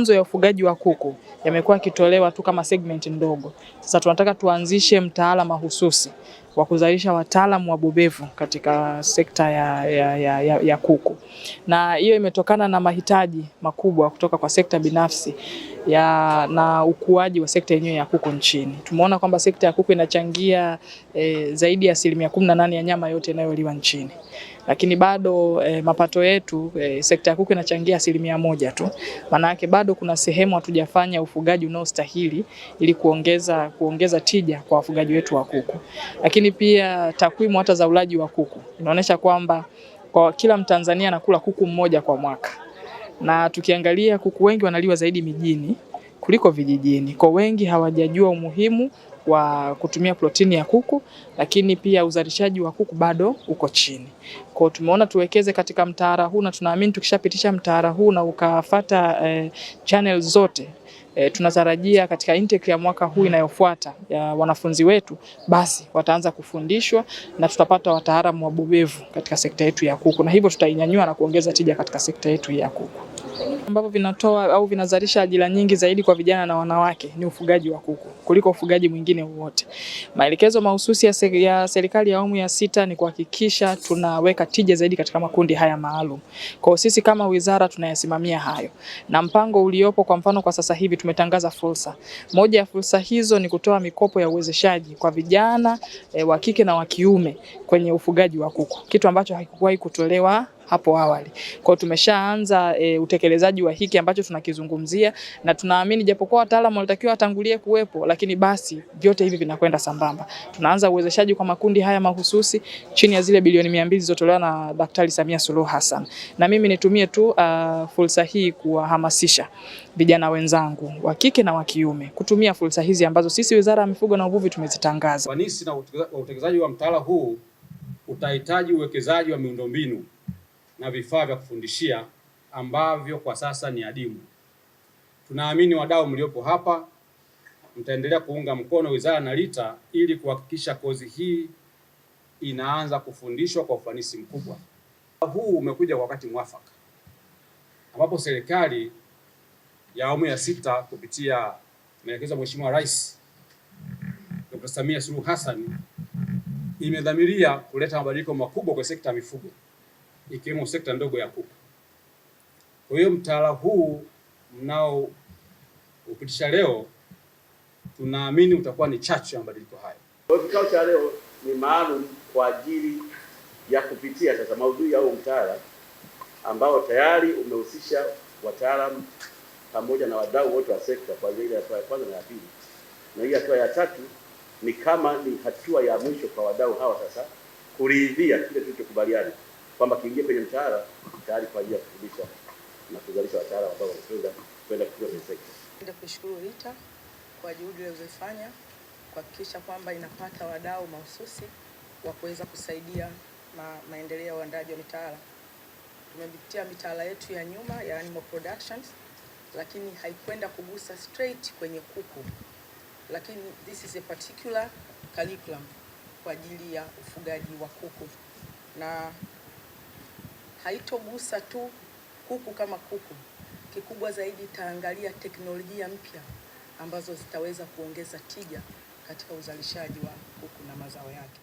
mafunzo ya ufugaji wa kuku yamekuwa yakitolewa tu kama segment ndogo. Sasa tunataka tuanzishe mtaala mahususi wa kuzalisha wataalamu wabobevu katika sekta ya kuku. Na hiyo imetokana na mahitaji makubwa kutoka kwa sekta binafsi na ukuaji wa sekta yenyewe ya kuku nchini. Tumeona kwamba sekta ya kuku inachangia zaidi ya 18% ya nyama yote inayoliwa nchini. Lakini bado mapato yetu sekta ya kuku inachangia 1% tu. Maana yake bado kuna sehemu hatujafanya ufugaji unaostahili ili kuongeza tija kwa wafugaji wetu wa kuku. Lakini pia takwimu hata za ulaji wa kuku inaonyesha kwamba kwa kila Mtanzania anakula kuku mmoja kwa mwaka. Na tukiangalia kuku wengi wanaliwa zaidi mijini kuliko vijijini. Kwa wengi hawajajua umuhimu wa kutumia protini ya kuku, lakini pia uzalishaji wa kuku bado uko chini. Kwa tumeona tuwekeze katika mtaala huu na tunaamini tukishapitisha mtaala huu na ukafuata channel zote, tunatarajia katika intake ya mwaka huu inayofuata ya wanafunzi wetu basi wataanza kufundishwa na tutapata wataalamu wabobevu katika sekta yetu ya kuku, na hivyo tutainyanyua na kuongeza tija katika sekta yetu ya kuku. Ambavyo vinatoa au vinazalisha ajira nyingi zaidi kwa vijana na wanawake ni ufugaji wa kuku kuliko ufugaji mwingine wowote. Maelekezo mahususi ya serikali ya awamu ya 6 ni kuhakikisha tunaweka tija zaidi katika makundi haya maalum. Kwa sisi kama wizara tunayasimamia hayo. Na mpango uliopo kwa mfano kwa sasa hivi tumetangaza fursa. Moja ya fursa hizo ni kutoa mikopo ya uwezeshaji kwa vijana wa kike na wa kiume kwenye ufugaji wa kuku. Kitu ambacho hakikuwahi kutolewa hapo awali. Kwa tumeshaanza utekelezaji wa hiki ambacho tunakizungumzia, na tunaamini japokuwa wataalamu walitakiwa watangulie kuwepo, lakini basi vyote hivi vinakwenda sambamba. Tunaanza uwezeshaji kwa makundi haya mahususi chini ya zile bilioni 200 zilizotolewa na Daktari Samia Suluhu Hassan. Na mimi nitumie tu fursa hii kuwahamasisha vijana wenzangu wa kike na wa kiume kutumia fursa hizi ambazo sisi Wizara ya Mifugo na Uvuvi tumezitangaza. Ufanisi na utekelezaji wa mtaala huu utahitaji uwekezaji wa miundombinu na vifaa vya kufundishia ambavyo kwa sasa ni adimu. Tunaamini wadau mliopo hapa mtaendelea kuunga mkono wizara na RITA ili kuhakikisha kozi hii inaanza kufundishwa kwa ufanisi mkubwa. Huu umekuja kwa wakati mwafaka ambapo serikali ya awamu ya 6 kupitia maelekezo ya Mheshimiwa Rais Dr. Samia Suluhu Hassan imedhamiria kuleta mabadiliko makubwa kwa sekta ya mifugo, ikiwemo sekta ndogo ya kuku. Kwa hiyo mtaala huu mnao upitisha leo tunaamini utakuwa ni chachu ya mabadiliko hayo. Kwa hiyo kikao cha leo ni maalum kwa ajili ya kupitia sasa maudhui au mtaala ambao tayari umehusisha wataalamu pamoja na wadau wote wa sekta kwa ajili ya hatua ya kwanza na ya pili. Na hii hatua ya 3 ni kama ni hatua ya mwisho kwa wadau hawa sasa kuridhia kile tulichokubaliana kwamba kiingie kwenye mtaala tayari kwa ajili ya kufundisha na kuzalisha wataalamu ambao kwenda kwenye sekta. Napenda kushukuru RITA kwa juhudi ilizofanya kuhakikisha kwamba inapata wadau mahususi wa kuweza kusaidia maendeleo ya uandaji wa mitaala. Tumepitia mitaala yetu ya nyuma ya animal productions, lakini haikwenda kugusa straight kwenye kuku. Lakini this is a particular curriculum kwa ajili ya ufugaji wa kuku, na haitogusa tu kuku kama kuku. Kikubwa zaidi itaangalia teknolojia mpya ambazo zitaweza kuongeza tija katika uzalishaji wa kuku na mazao yake.